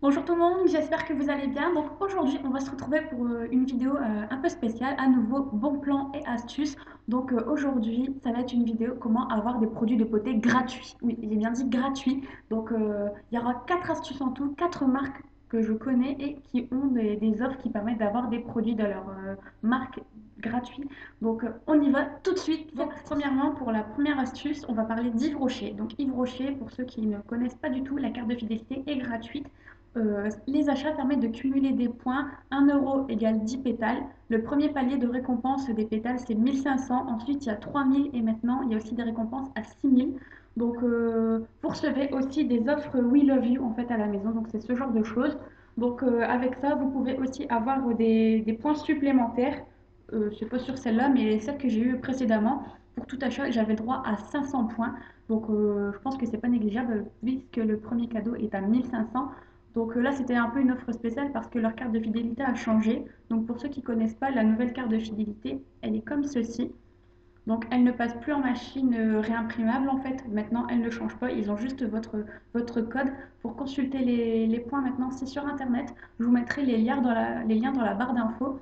Bonjour tout le monde, j'espère que vous allez bien. Donc aujourd'hui, on va se retrouver pour une vidéo un peu spéciale, à nouveau bons plans et astuces. Donc aujourd'hui, ça va être une vidéo comment avoir des produits de beauté gratuits. Oui, j'ai bien dit gratuits. Donc il y aura 4 astuces en tout, 4 marques que je connais et qui ont des offres qui permettent d'avoir des produits de leur marque gratuits. Donc on y va tout de suite. Donc premièrement, pour la première astuce, on va parler d'Yves Rocher. Donc Yves Rocher, pour ceux qui ne connaissent pas du tout, la carte de fidélité est gratuite. Les achats permettent de cumuler des points. 1 € égale 10 pétales. Le premier palier de récompense des pétales, c'est 1500. Ensuite, il y a 3000 et maintenant, il y a aussi des récompenses à 6000. Donc, vous recevez aussi des offres We Love You en fait à la maison. Donc, c'est ce genre de choses. Donc, avec ça, vous pouvez aussi avoir des points supplémentaires. Je sais pas sur celle-là, mais celle que j'ai eue précédemment, pour tout achat, j'avais droit à 500 points. Donc, je pense que c'est pas négligeable puisque le premier cadeau est à 1500. Donc là, c'était un peu une offre spéciale parce que leur carte de fidélité a changé. Donc pour ceux qui ne connaissent pas, la nouvelle carte de fidélité, elle est comme ceci. Donc elle ne passe plus en machine réimprimable en fait. Maintenant, elle ne change pas. Ils ont juste votre code. Pour consulter les points maintenant, c'est sur Internet. Je vous mettrai les liens dans la barre d'infos.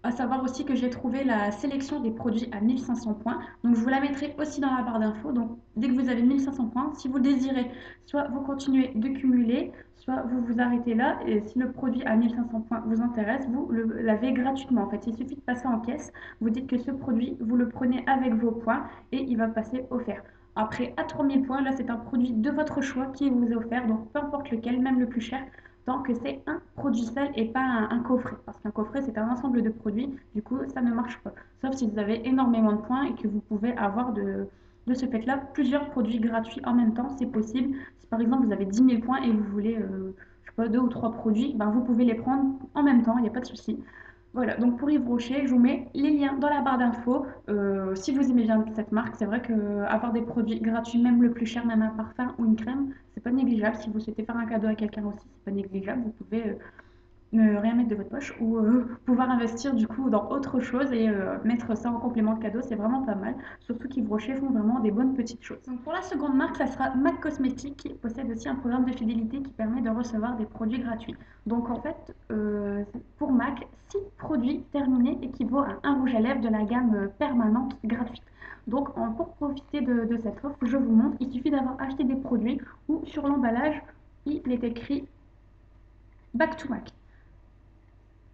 À savoir aussi que j'ai trouvé la sélection des produits à 1500 points. Donc je vous la mettrai aussi dans la barre d'infos. Donc dès que vous avez 1500 points, si vous désirez, soit vous continuez de cumuler, soit vous vous arrêtez là. Et si le produit à 1500 points vous intéresse, vous l'avez gratuitement. En fait, il suffit de passer en caisse. Vous dites que ce produit, vous le prenez avec vos points et il va passer offert. Après, à 3000 points, là, c'est un produit de votre choix qui vous est offert. Donc, peu importe lequel, même le plus cher, tant que c'est un produit seul et pas un coffret. Parce qu'un coffret, c'est un ensemble de produits, du coup, ça ne marche pas. Sauf si vous avez énormément de points et que vous pouvez avoir de ce fait-là plusieurs produits gratuits en même temps, c'est possible. Si par exemple vous avez 10 000 points et vous voulez, je sais pas, 2 ou 3 produits, ben, vous pouvez les prendre en même temps, il n'y a pas de souci. Voilà, donc pour Yves Rocher, je vous mets les liens dans la barre d'infos. Si vous aimez bien cette marque, c'est vrai que avoir des produits gratuits, même le plus cher, même un parfum ou une crème, c'est pas négligeable. Si vous souhaitez faire un cadeau à quelqu'un aussi, c'est pas négligeable. Vous pouvez ne rien mettre de votre poche ou pouvoir investir du coup dans autre chose et mettre ça en complément de cadeau, c'est vraiment pas mal. Surtout qu'Yves Rocher font vraiment des bonnes petites choses. Donc pour la seconde marque, ça sera MAC Cosmetics qui possède aussi un programme de fidélité qui permet de recevoir des produits gratuits. Donc en fait, pour MAC, 6 produits terminés équivaut à un rouge à lèvres de la gamme permanente gratuite. Donc pour profiter de cette offre, je vous montre, il suffit d'avoir acheté des produits où sur l'emballage, il est écrit Back to MAC.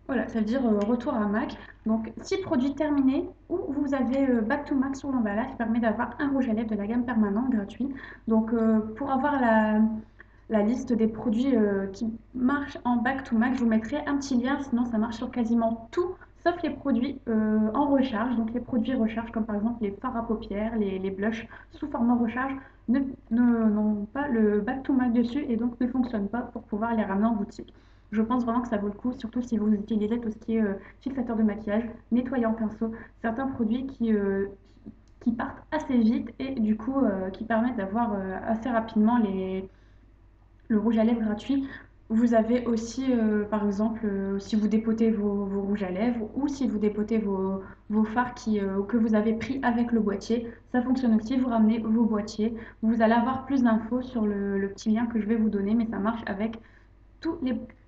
Voilà, ça veut dire retour à Mac. Donc, 6 produits terminés où vous avez Back to Mac sur l'emballage qui permet d'avoir un rouge à lèvres de la gamme permanente gratuit. Donc, pour avoir la liste des produits qui marchent en Back to Mac, je vous mettrai un petit lien, sinon ça marche sur quasiment tout, sauf les produits en recharge. Donc, les produits recharge, comme par exemple les fards à paupières, les blushs sous format recharge, n'ont pas le Back to Mac dessus et donc ne fonctionnent pas pour pouvoir les ramener en boutique. Je pense vraiment que ça vaut le coup, surtout si vous utilisez tout ce qui est fixateur de maquillage, nettoyant pinceau, certains produits qui partent assez vite et du coup qui permettent d'avoir assez rapidement le rouge à lèvres gratuit. Vous avez aussi, par exemple, si vous dépotez vos rouges à lèvres ou si vous dépotez vos fards que vous avez pris avec le boîtier, ça fonctionne aussi. Vous ramenez vos boîtiers. Vous allez avoir plus d'infos sur le petit lien que je vais vous donner, mais ça marche avec tous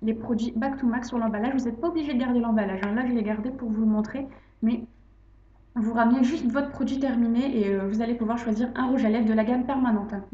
les produits back to max sur l'emballage. Vous n'êtes pas obligé de garder l'emballage, hein. Là, je l'ai gardé pour vous le montrer, mais vous ramenez juste votre produit terminé et vous allez pouvoir choisir un rouge à lèvres de la gamme permanente, hein.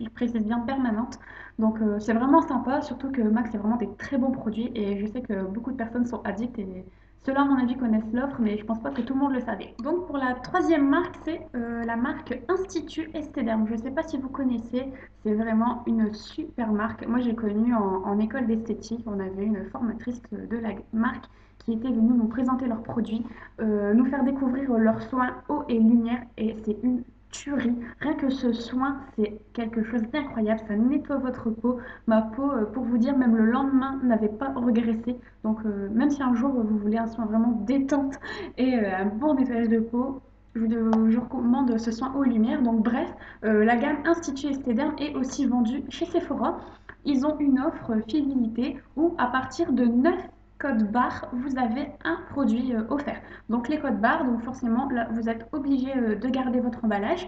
Je précise bien permanente. Donc, c'est vraiment sympa, surtout que Max, c'est vraiment des très bons produits et je sais que beaucoup de personnes sont addictes et ceux-là, à mon avis, connaissent l'offre, mais je pense pas que tout le monde le savait. Donc, pour la troisième marque, c'est la marque Institut Esthederm. Je ne sais pas si vous connaissez, c'est vraiment une super marque. Moi, j'ai connu en école d'esthétique, on avait une formatrice de la marque qui était venue nous présenter leurs produits, nous faire découvrir leurs soins eau et lumière et c'est une tuerie. Rien que ce soin, c'est quelque chose d'incroyable. Ça nettoie votre peau. Ma peau, pour vous dire, même le lendemain, n'avait pas regressé. Donc, même si un jour vous voulez un soin vraiment détente et un bon nettoyage de peau, je recommande ce soin eau et lumière. Donc, bref, la gamme Institut Esthederm est aussi vendue chez Sephora. Ils ont une offre fidélité où, à partir de 9 codes barres, vous avez un produit offert. Donc les codes barres, donc forcément là vous êtes obligé de garder votre emballage.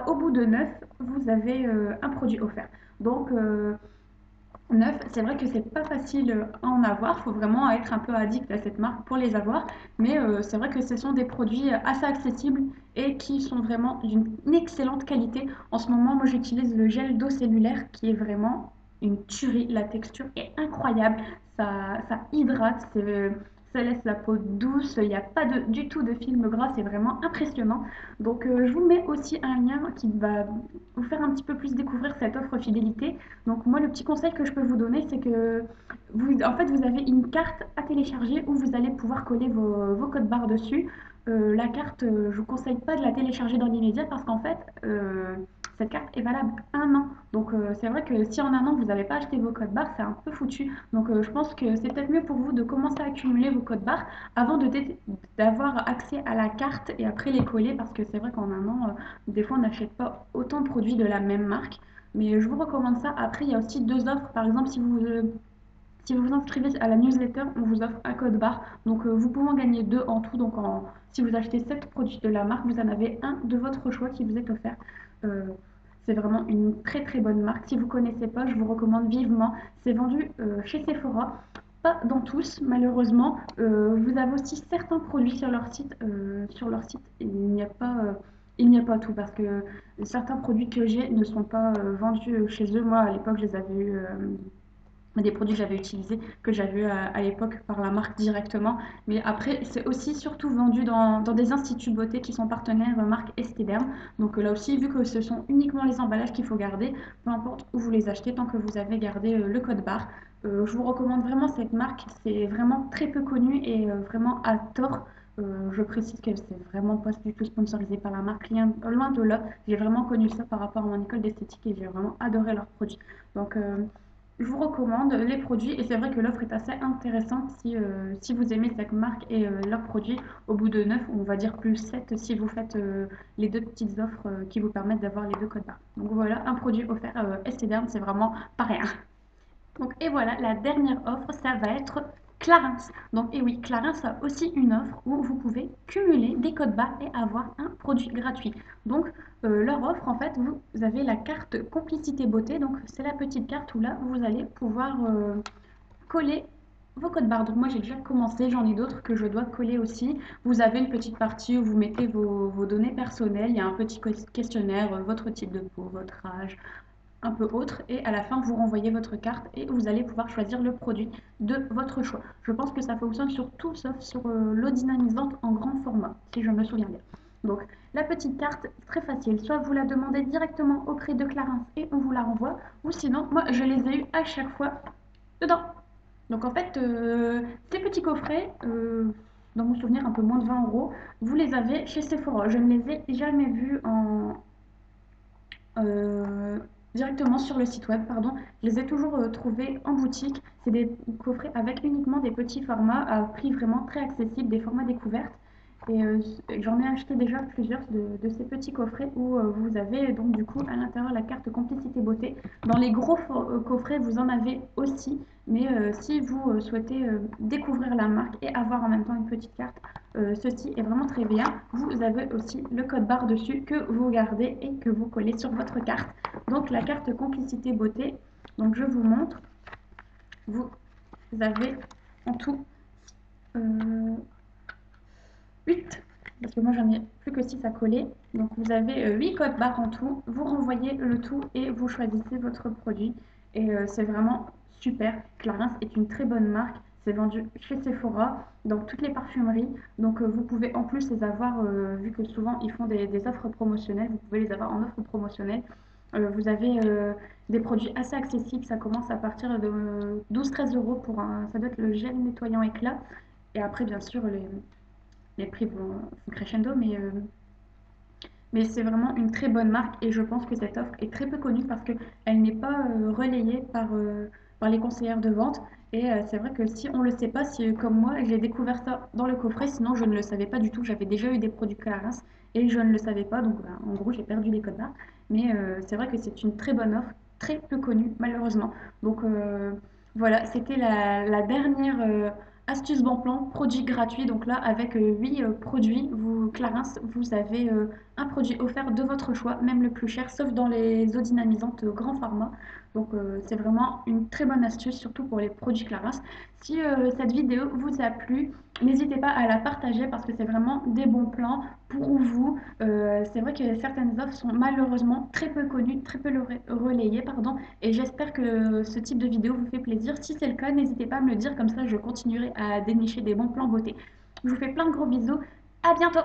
Au bout de 9, vous avez un produit offert. Donc Neuf, c'est vrai que c'est pas facile à en avoir, faut vraiment être un peu addict à cette marque pour les avoir, mais c'est vrai que ce sont des produits assez accessibles et qui sont vraiment d'une excellente qualité. En ce moment, moi j'utilise le gel d'eau cellulaire qui est vraiment une tuerie, la texture est incroyable, ça hydrate, ça laisse la peau douce, il n'y a pas du tout de film gras, c'est vraiment impressionnant. Donc je vous mets aussi un lien qui va vous faire un petit peu plus découvrir cette offre fidélité. Donc moi, le petit conseil que je peux vous donner, c'est que en fait, vous avez une carte à télécharger où vous allez pouvoir coller vos codes barres dessus. La carte, je vous conseille pas de la télécharger dans l'immédiat parce qu'en fait, cette carte est valable un an. Donc c'est vrai que si en un an vous n'avez pas acheté vos codes barres, c'est un peu foutu. Donc je pense que c'est peut-être mieux pour vous de commencer à accumuler vos codes barres avant d'avoir accès à la carte et après les coller parce que c'est vrai qu'en un an, des fois on n'achète pas autant de produits de la même marque. Mais je vous recommande ça. Après, il y a aussi deux offres. Par exemple, si vous vous inscrivez à la newsletter, on vous offre un code barre. Donc, vous pouvez en gagner deux en tout. Donc, si vous achetez 7 produits de la marque, vous en avez un de votre choix qui vous est offert. Euh, c'est vraiment une très très bonne marque. Si vous ne connaissez pas, je vous recommande vivement. C'est vendu chez Sephora. Pas dans tous, malheureusement. Vous avez aussi certains produits sur leur site. Il n'y a pas, tout parce que certains produits que j'ai ne sont pas vendus chez eux. Moi, à l'époque, je les avais eu des produits que j'avais utilisés, que j'avais eu à l'époque par la marque directement. Mais après, c'est aussi surtout vendu dans des instituts de beauté qui sont partenaires marque Esthederm. Donc là aussi, vu que ce sont uniquement les emballages qu'il faut garder, peu importe où vous les achetez, tant que vous avez gardé le code barre. Je vous recommande vraiment cette marque, c'est vraiment très peu connu et vraiment à tort. Je précise que c'est vraiment pas du tout sponsorisé par la marque, loin de là. J'ai vraiment connu ça par rapport à mon école d'esthétique et j'ai vraiment adoré leurs produits. Donc je vous recommande les produits et c'est vrai que l'offre est assez intéressante si vous aimez cette marque et leurs produits. Au bout de 9, on va dire plus 7 si vous faites les deux petites offres qui vous permettent d'avoir les deux codes barres. Donc voilà, un produit offert Estée Derm, c'est vraiment pas rien. Donc, et voilà, la dernière offre, ça va être Clarins. Donc, et oui, Clarins a aussi une offre où vous pouvez cumuler des codes barres et avoir un produit gratuit. Donc, leur offre, en fait, vous avez la carte Complicité Beauté. Donc, c'est la petite carte où là, vous allez pouvoir coller vos codes barres. Donc, moi, j'ai déjà commencé, j'en ai d'autres que je dois coller aussi. Vous avez une petite partie où vous mettez vos données personnelles. Il y a un petit questionnaire, votre type de peau, votre âge, un peu autre et à la fin vous renvoyez votre carte et vous allez pouvoir choisir le produit de votre choix. Je pense que ça fonctionne sur tout sauf sur l'eau dynamisante en grand format, si je me souviens bien. Donc la petite carte, très facile, soit vous la demandez directement auprès de Clarins et on vous la renvoie, ou sinon moi je les ai eu à chaque fois dedans. Donc en fait, ces petits coffrets, dans mon souvenir un peu moins de 20 €, vous les avez chez Sephora. Je ne les ai jamais vus euh, directement sur le site web, pardon. Je les ai toujours trouvés en boutique. C'est des coffrets avec uniquement des petits formats à prix vraiment très accessible, des formats découvertes. Et j'en ai acheté déjà plusieurs de ces petits coffrets où vous avez donc du coup à l'intérieur la carte Complicité Beauté. Dans les gros coffrets, vous en avez aussi, mais si vous souhaitez découvrir la marque et avoir en même temps une petite carte, ceci est vraiment très bien. Vous avez aussi le code barre dessus que vous gardez et que vous collez sur votre carte. Donc la carte Complicité Beauté, donc je vous montre, vous avez en tout euh, 8, parce que moi j'en ai plus que 6 à coller. Donc vous avez 8 codes barres en tout, vous renvoyez le tout et vous choisissez votre produit. Et c'est vraiment super. Clarins est une très bonne marque. C'est vendu chez Sephora, dans toutes les parfumeries. Donc vous pouvez en plus les avoir, vu que souvent ils font des offres promotionnelles, vous pouvez les avoir en offre promotionnelle. Vous avez des produits assez accessibles, ça commence à partir de 12-13 € pour ça doit être le gel nettoyant éclat. Et après, bien sûr, les prix vont crescendo, mais c'est vraiment une très bonne marque et je pense que cette offre est très peu connue parce qu'elle n'est pas relayée par les conseillères de vente. Et c'est vrai que si on ne le sait pas, si comme moi, j'ai découvert ça dans le coffret, sinon je ne le savais pas du tout. J'avais déjà eu des produits Clarins et je ne le savais pas, donc bah, en gros j'ai perdu les codes barres. Mais c'est vrai que c'est une très bonne offre, très peu connue malheureusement. Donc voilà, c'était la dernière Astuce bon plan, produit gratuit. Donc là, avec 8 produits, Clarins, vous avez un produit offert de votre choix, même le plus cher, sauf dans les eaux dynamisantes grand format. Donc c'est vraiment une très bonne astuce, surtout pour les produits Clarins. Si cette vidéo vous a plu, n'hésitez pas à la partager parce que c'est vraiment des bons plans pour vous. C'est vrai que certaines offres sont malheureusement très peu connues, très peu relayées, pardon, et j'espère que ce type de vidéo vous fait plaisir. Si c'est le cas, n'hésitez pas à me le dire, comme ça je continuerai à dénicher des bons plans beauté. Je vous fais plein de gros bisous, à bientôt!